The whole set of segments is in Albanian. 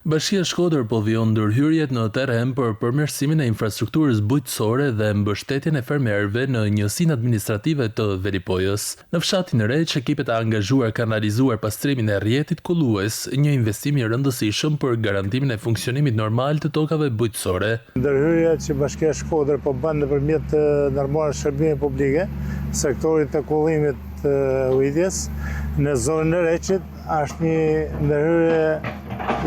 Bashkia Shkodër po vijon ndërhyrjet në terren për përmirësimin e infrastrukturës bujqësore dhe mbështetjen e fermerëve në njësinë administrative të Velipojës. Në fshatin e Req, ekipet e angazhuar kanë realizuar pastrimin e rrjetit kullues, një investim i rëndësishëm për garantimin e funksionimit normal të tokave bujqësore. Ndërhyrjet që Bashkia Shkodër po bën nëpërmjet normave shërbime publike, sektorit të kullimit ujitjes në zonën e Reqit është një ndërhyrje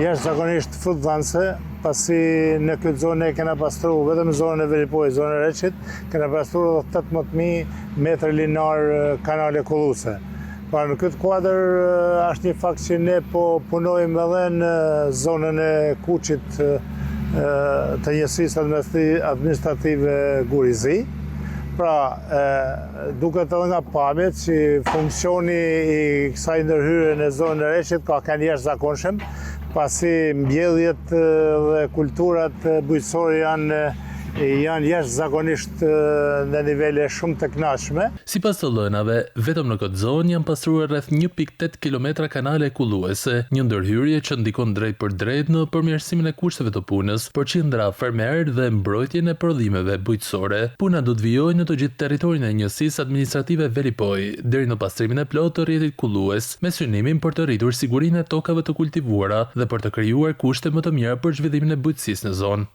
jashtëzakonisht fulldhanse, pasi në këtë zonë e kena pastruar vetëm zonën e Velipojës, zonën e Reqit, kena pastruar edhe 18.000 metër linar kanale kulluese. Pra në këtë kuadër është një fakt që ne po punojmë edhe në zonën e Kuqit të njësisë administrative Gurizi. Pra, duket edhe nga pamjet që funksioni i kësaj ndërhyrje në zonën e Reqit ka qenë jashtëzakonshëm, pasi mbjelljet dhe kulturat bujqësore janë jashtëzakonisht në nivele shumë të kënaqshme. Sipas të lënave, vetëm në këtë zonë janë pastruar rreth 1.8 kilometra kanale kulluese, një ndërhyrje që ndikon drejt për drejt në përmirësimin e kushteve të punës, përqindra fermerë dhe mbrojtjen e prodhimeve bujqësore. Puna do të vijojë në të gjithë territorin e njësisë administrative Velipoj, deri në pastrimin e plotë të rrjetit kullues, me synimin për të rritur sigurinë e tokave të kultivuara dhe për të krijuar kushte më të mira për zhvillimin e bujqësisë në zonë.